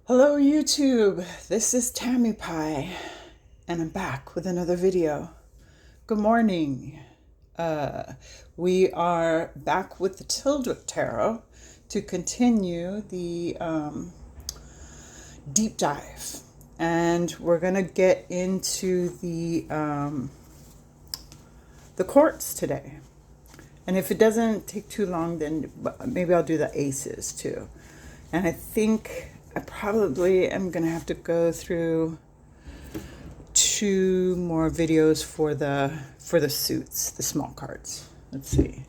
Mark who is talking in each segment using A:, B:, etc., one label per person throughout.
A: Hello YouTube, this is Tammy Pie and I'm back with another video. Good morning. We are back with the Tyldwick Tarot to continue the deep dive, and we're gonna get into the courts today. And if it doesn't take too long, then maybe I'll do the aces too. And I think I probably am going to have to go through 2 more videos for the suits, the small cards. Let's see.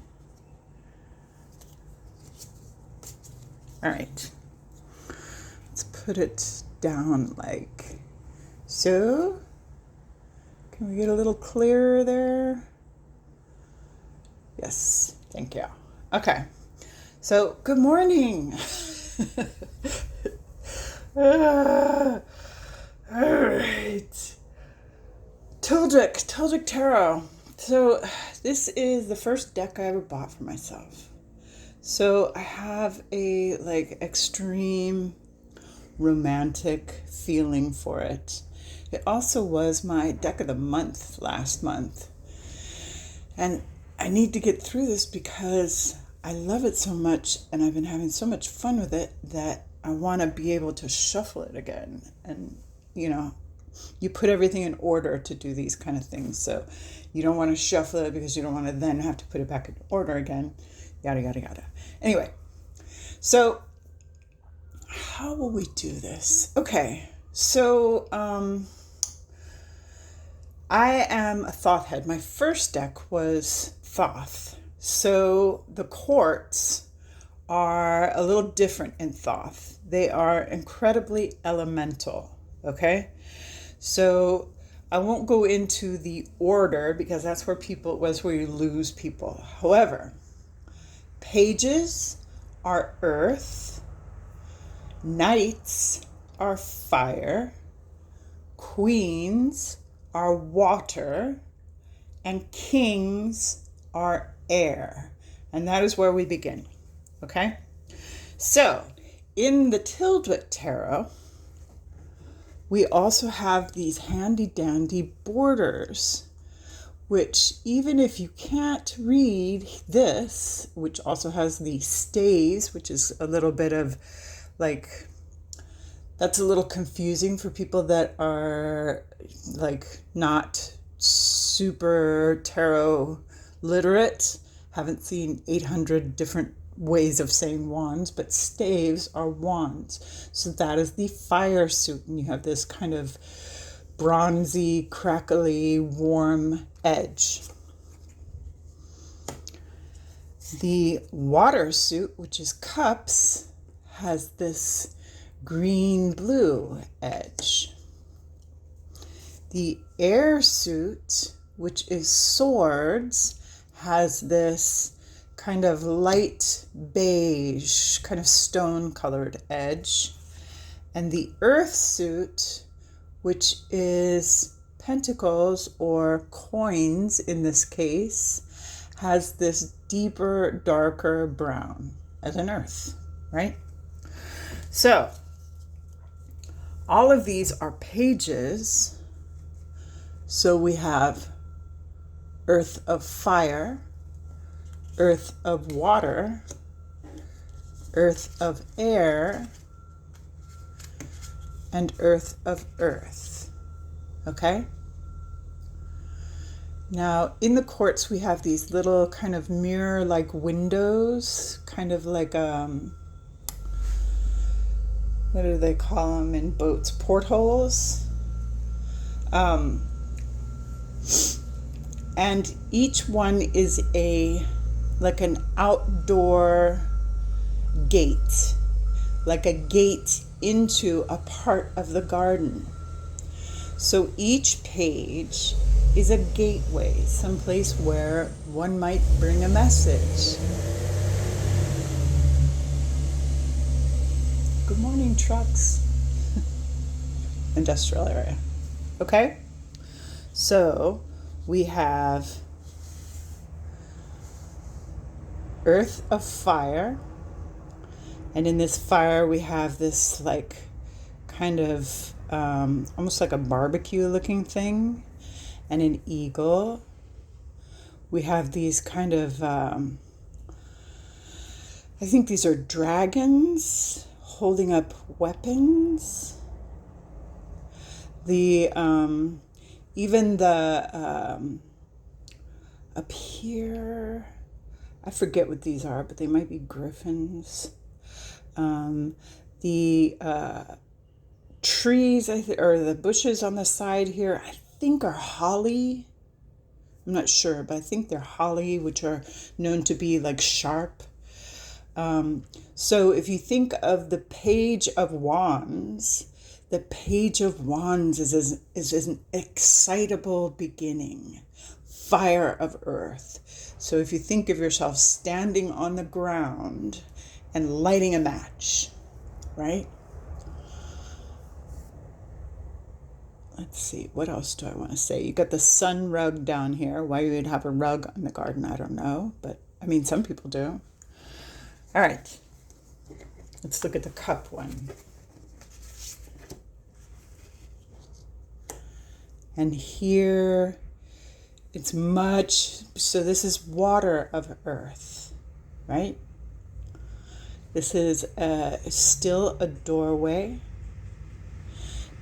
A: All right. Let's put it down like so. Can we get a little clearer there? Yes, thank you. Okay. So, good morning. All right. Tyldwick Tarot. So this is the first deck I ever bought for myself. So I have a extreme romantic feeling for it. It also was my deck of the month last month. And I need to get through this because I love it so much and I've been having so much fun with it that I want to be able to shuffle it again. And, you put everything in order to do these kind of things. So you don't want to shuffle it because you don't want to then have to put it back in order again. Yada, yada, yada. Anyway, so how will we do this? Okay, so I am a Thoth head. My first deck was Thoth. So the courts are a little different in Thoth. They are incredibly elemental, okay? So I won't go into the order because that's where you lose people. However, pages are earth, knights are fire, queens are water, and kings are air. And that is where we begin. Okay? So, in the Tyldwick Tarot, we also have these handy dandy borders, which even if you can't read this, which also has the stays, which is a little bit of that's a little confusing for people that are not super tarot literate, haven't seen 800 different ways of saying wands, but staves are wands. So that is the fire suit, and you have this kind of bronzy, crackly, warm edge. The water suit, which is cups, has this green-blue edge. The air suit, which is swords, has this kind of light beige, kind of stone-colored edge. And the earth suit, which is pentacles or coins in this case, has this deeper, darker brown as an earth, right? So all of these are pages. So we have earth of fire, earth of water, earth of air, and earth of earth. Okay? Now, in the courts, we have these little kind of mirror-like windows, kind of like, what do they call them in boats? Portholes. And each one is an outdoor gate, like a gate into a part of the garden. So each page is a gateway, someplace where one might bring a message. Good morning, trucks. Industrial area. Okay? So we have earth of fire, and in this fire we have this kind of almost like a barbecue looking thing, and an eagle. We have these kind of, I think these are dragons holding up weapons. The even the up here, I forget what these are, but they might be griffins. The trees, or the bushes on the side here, I think are holly. I'm not sure, but I think they're holly, which are known to be like sharp. So if you think of the Page of Wands, the Page of Wands is an excitable beginning, fire of earth. So if you think of yourself standing on the ground and lighting a match, right? Let's see, what else do I want to say? You got the sun rug down here. Why you would have a rug in the garden, I don't know. But, I mean, some people do. All right. Let's look at the cup one. And here, it's much, so this is water of earth, right? This is still a doorway.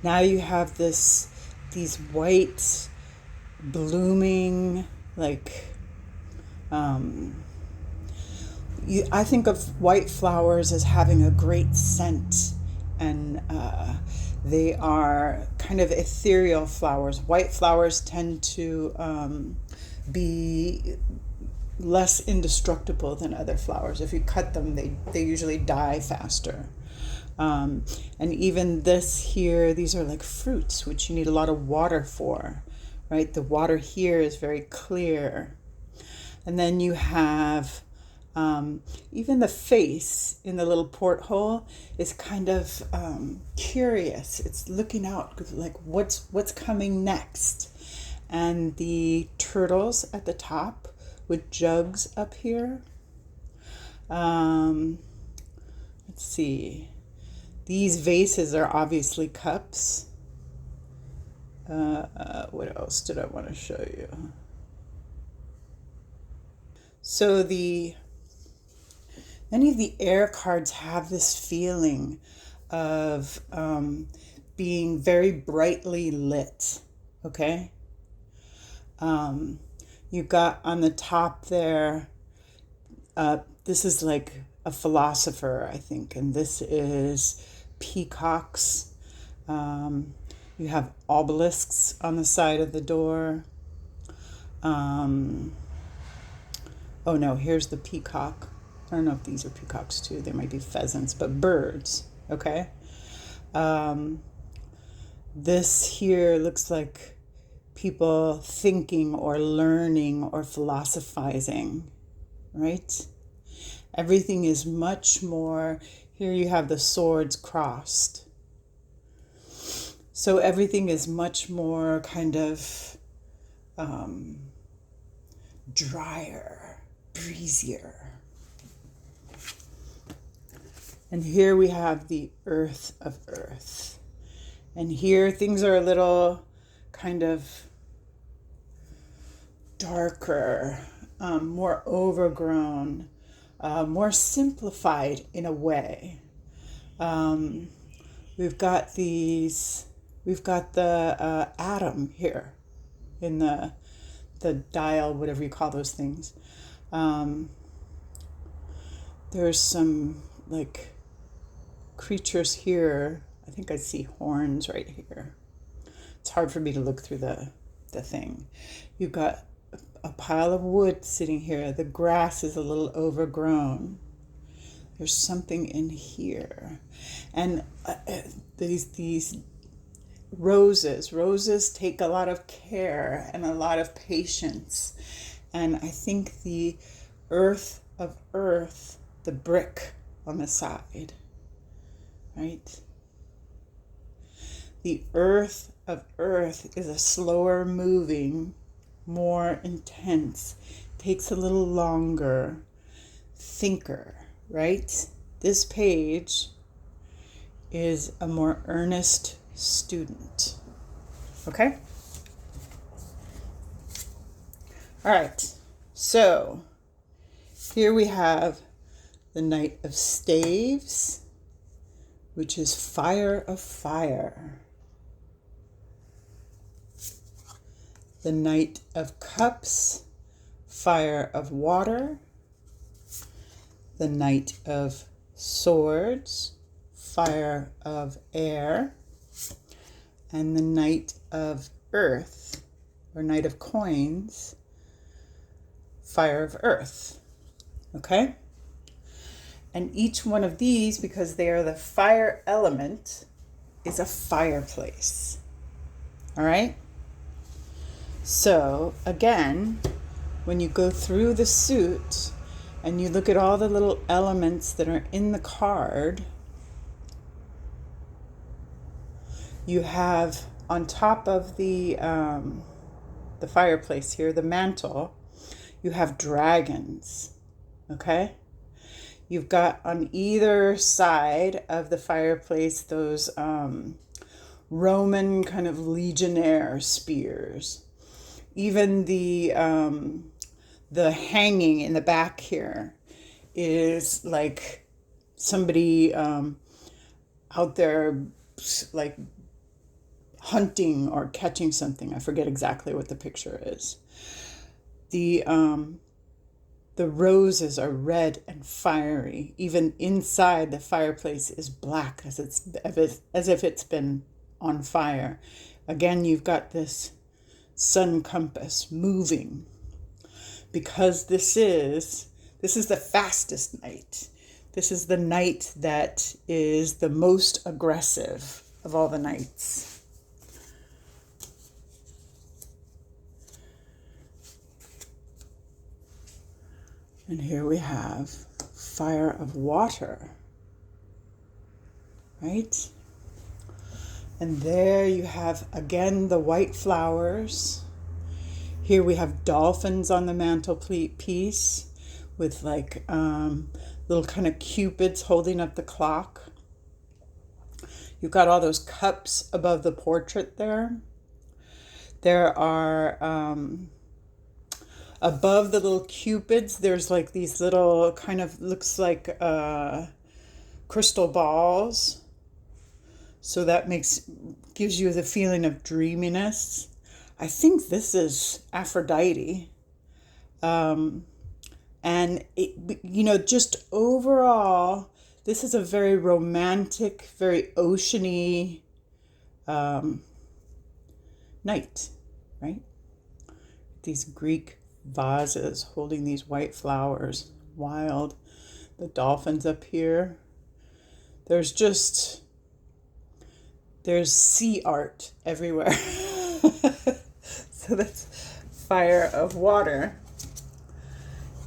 A: Now you have these white, blooming, like, I think of white flowers as having a great scent, and they are kind of ethereal flowers. White flowers tend to be less indestructible than other flowers. If you cut them, they usually die faster. And even this here, these are like fruits, which you need a lot of water for, right? The water here is very clear. And then you have even the face in the little porthole is kind of curious. It's looking out like what's coming next. And the turtles at the top with jugs up here. Let's see. These vases are obviously cups. What else did I want to show you? So many of the air cards have this feeling of being very brightly lit, okay? You got on the top there, this is like a philosopher, I think, and this is peacocks. You have obelisks on the side of the door. Oh no, here's the peacock. I don't know if these are peacocks too. They might be pheasants, but birds, okay? This here looks like people thinking or learning or philosophizing, right? Everything is much more, here you have the swords crossed. So everything is much more kind of drier, breezier. And here we have the earth of earth. And here things are a little kind of darker, more overgrown, more simplified in a way. We've got the atom here in the dial, whatever you call those things. There's some like creatures here. I think I see horns right here. It's hard for me to look through the thing. You've got a pile of wood sitting here. The grass is a little overgrown. There's something in here. And these roses take a lot of care and a lot of patience. And I think the earth of earth, the brick on the side, right? The earth of earth is a slower moving, more intense, takes a little longer, thinker, right? This page is a more earnest student. Okay? All right. So here we have the Knight of Staves, which is fire of fire. The Knight of Cups, fire of water. The Knight of Swords, fire of air. And the Knight of Earth, or Knight of Coins, fire of earth. Okay? And each one of these, because they are the fire element, is a fireplace. All right? So, again, when you go through the suit and you look at all the little elements that are in the card, you have on top of the fireplace here, the mantle, you have dragons, okay? You've got on either side of the fireplace those Roman kind of legionnaire spears. Even the hanging in the back here is like somebody out there like hunting or catching something. I forget exactly what the picture is. The roses are red and fiery. Even inside the fireplace is black as if it's been on fire. Again, you've got this sun compass moving, because this is the fastest night. This is the night that is the most aggressive of all the nights. And here we have fire of water, right? And there you have, again, the white flowers. Here we have dolphins on the mantelpiece with like little kind of cupids holding up the clock. You've got all those cups above the portrait there. There are, above the little cupids, there's like these little kind of, looks like crystal balls. So that gives you the feeling of dreaminess. I think this is Aphrodite. And, just overall, this is a very romantic, very oceany night, right? These Greek vases holding these white flowers, wild. The dolphins up here. There's sea art everywhere. So that's fire of water.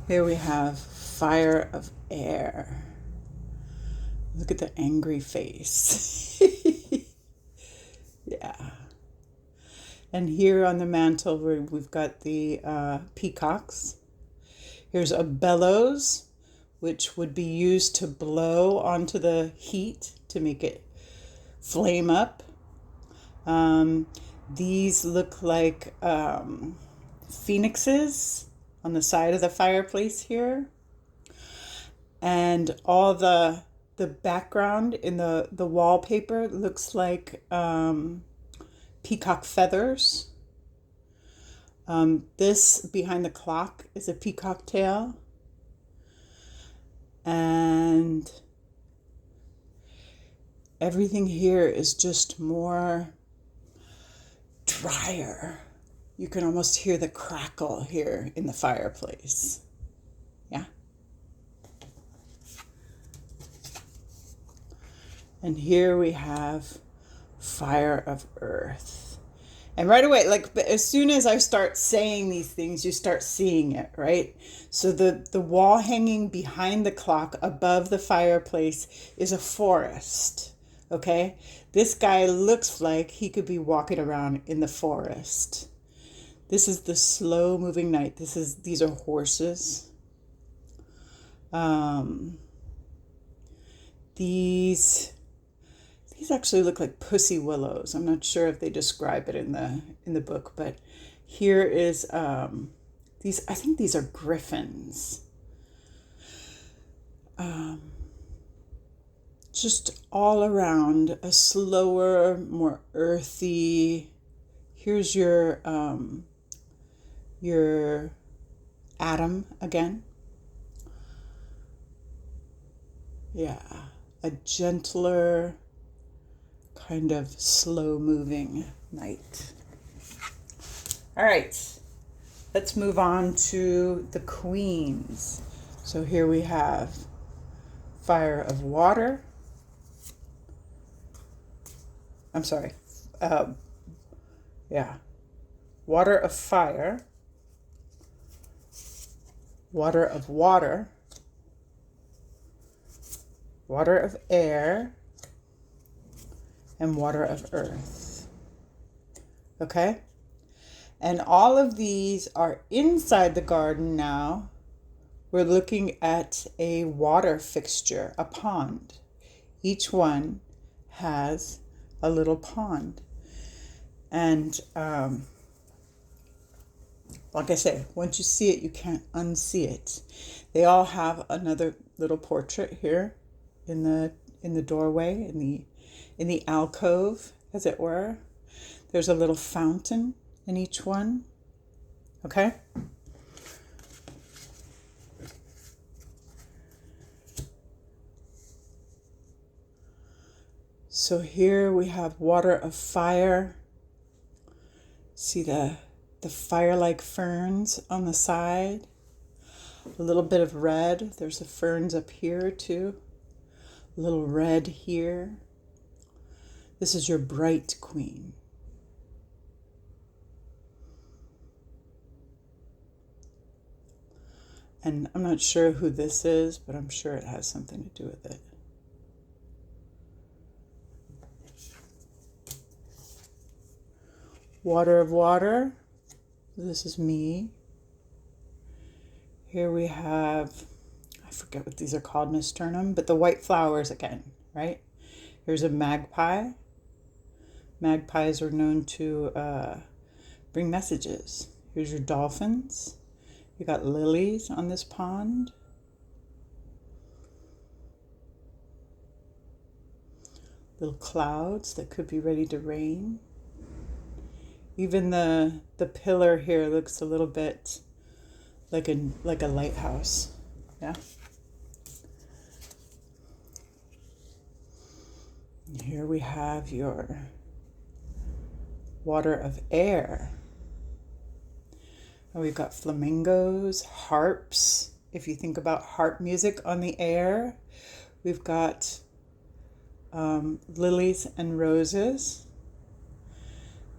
A: Here we have fire of air. Look at the angry face. Yeah. And here on the mantle, we've got the peacocks. Here's a bellows, which would be used to blow onto the heat to make it flame up. These look like phoenixes on the side of the fireplace here. And all the background in the wallpaper looks like peacock feathers. This behind the clock is a peacock tail. And everything here is just more drier. You can almost hear the crackle here in the fireplace. Yeah. And here we have fire of earth. And right away, like as soon as I start saying these things, you start seeing it, right? So the wall hanging behind the clock above the fireplace is a forest, okay? This guy looks like he could be walking around in the forest. This is the slow moving night. These are horses. these actually look like pussy willows. I'm not sure if they describe it in the book, but here is these. I think these are griffins. Just all around a slower, more earthy. Here's your atom again. Yeah, a gentler, kind of slow moving night. All right, let's move on to the queens. So here we have fire of water. I'm sorry. Water of fire, water of water, water of air, and water of earth. Okay? And all of these are inside the garden now. We're looking at a water fixture, a pond. Each one has a little pond. And like I say, once you see it, you can't unsee it. They all have another little portrait here in the doorway, in the alcove, as it were. There's a little fountain in each one. Okay? So here we have water of fire. See the fire-like ferns on the side. A little bit of red. There's the ferns up here too. A little red here. This is your bright queen. And I'm not sure who this is, but I'm sure it has something to do with it. Water of water. This is me. Here we have, I forget what these are called, nasturtium, but the white flowers again, right? Here's a magpie. Magpies are known to bring messages. Here's your dolphins. You got lilies on this pond. Little clouds that could be ready to rain. Even the pillar here looks a little bit like a lighthouse. Yeah. And here we have your water of air. And we've got flamingos, harps. If you think about harp music on the air, we've got lilies and roses.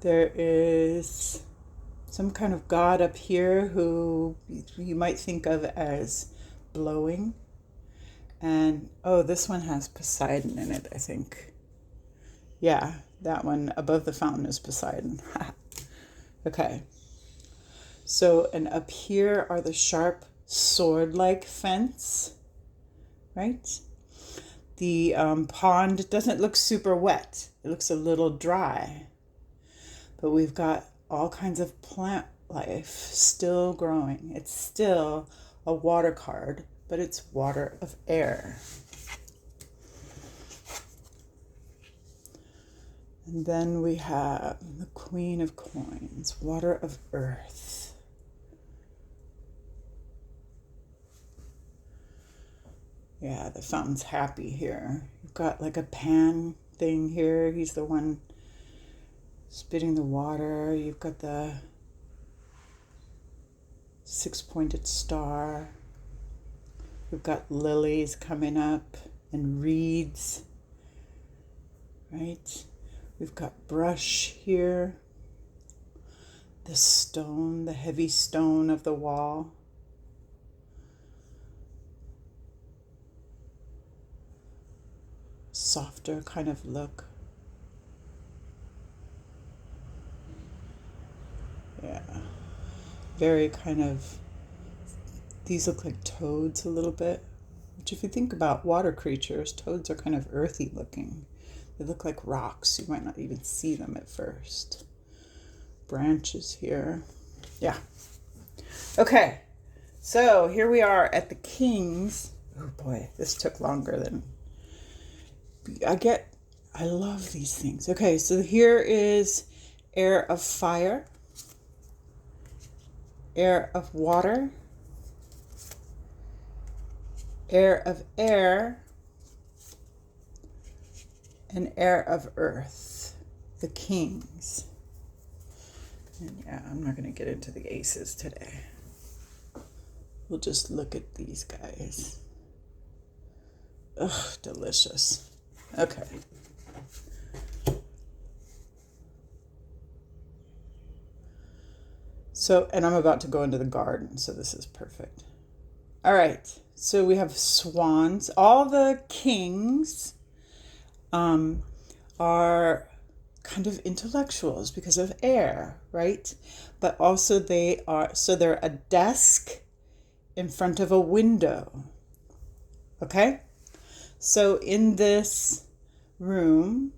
A: There is some kind of god up here who you might think of as blowing. And, oh, this one has Poseidon in it, I think. Yeah, that one above the fountain is Poseidon. Okay. So, and up here are the sharp sword-like fence, right? The pond doesn't look super wet. It looks a little dry. But we've got all kinds of plant life still growing. It's still a water card, but it's water of air. And then we have the Queen of Coins, water of earth. Yeah, the fountain's happy here. You've got like a Pan thing here. He's the one spitting the water. You've got the six-pointed star. We've got lilies coming up and reeds, right? We've got brush here. The stone, the heavy stone of the wall. Softer kind of look. Yeah, very kind of, these look like toads a little bit, which if you think about water creatures, toads are kind of earthy looking. They look like rocks. You might not even see them at first. Branches here. Yeah. Okay. So here we are at the Kings. Oh boy, this took longer than I love these things. Okay, so here is air of fire, air of water, air of air, and air of earth. The Kings. And yeah, I'm not going to get into the aces today. We'll just look at these guys. Ugh, delicious. Okay. So, and I'm about to go into the garden, so this is perfect. All right, so we have swans. All the kings are kind of intellectuals because of air, right? But also they're a desk in front of a window. Okay? So in this room,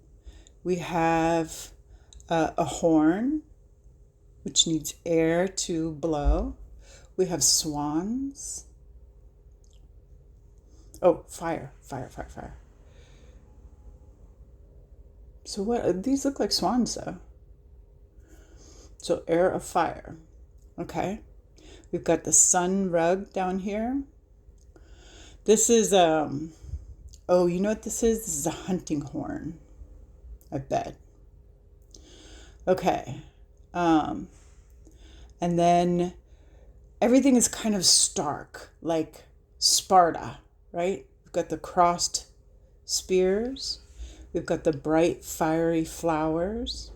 A: we have a horn, which needs air to blow. We have swans. Oh, fire. So what, these look like swans though. So air of fire. Okay. We've got the sun rug down here. This is, oh, you know what this is? This is a hunting horn, I bet. Okay. And then everything is kind of stark, like Sparta, right? We've got the crossed spears. We've got the bright, fiery flowers.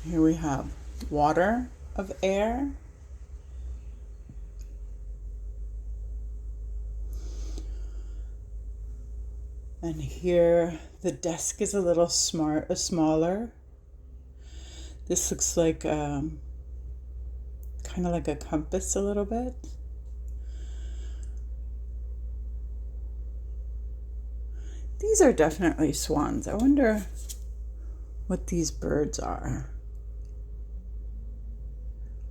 A: Here we have water of air. And here the desk is a little smaller. This looks like kind of like a compass a little bit. These are definitely swans. I wonder what these birds are.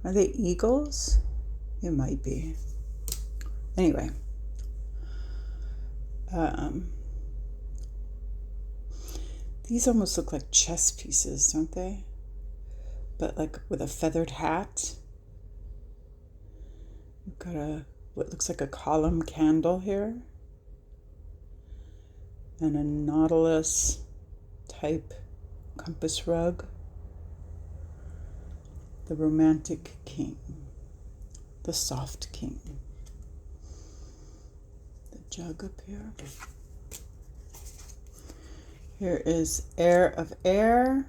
A: Are they eagles? They might be. Anyway. These almost look like chess pieces, don't they? But like with a feathered hat. We've got what looks like a column candle here. And a nautilus type compass rug. The romantic king. The soft king. The jug up here. Here is air of air.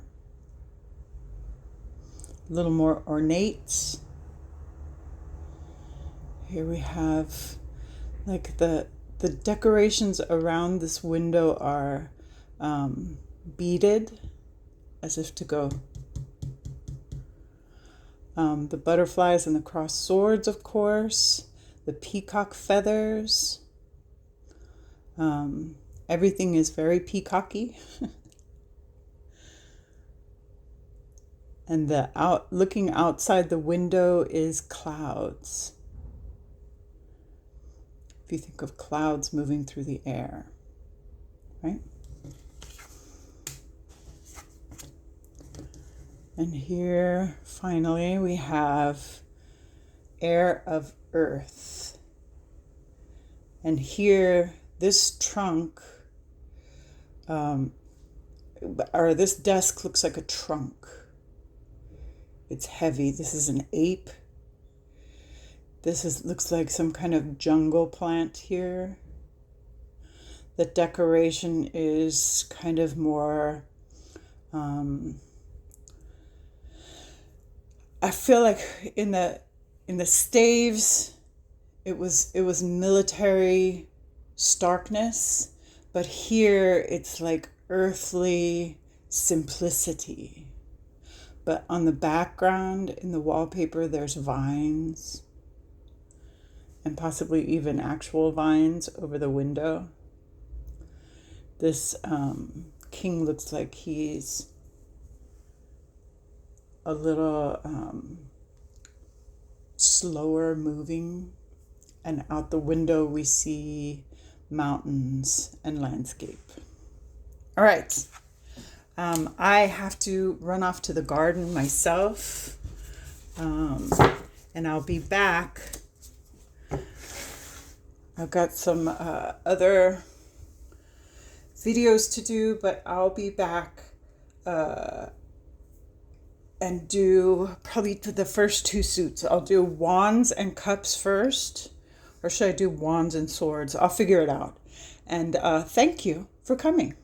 A: A little more ornate. Here we have like the decorations around this window are beaded, as if to go. The butterflies and the crossed swords, of course. The peacock feathers. Everything is very peacocky. And looking outside the window is clouds. If you think of clouds moving through the air, right? And here, finally, we have air of earth. And here, this trunk, or this desk looks like a trunk. It's heavy. This is an ape. Looks like some kind of jungle plant here. The decoration is kind of more, I feel like in the staves, it was military starkness, but here it's like earthly simplicity. But on the background, in the wallpaper, there's vines. and possibly even actual vines over the window. This king looks like he's a little slower moving, and out the window we see mountains and landscape. All right. I have to run off to the garden myself, and I'll be back. I've got some other videos to do, but I'll be back and do probably the first two suits. I'll do wands and cups first, or should I do wands and swords? I'll figure it out. And thank you for coming.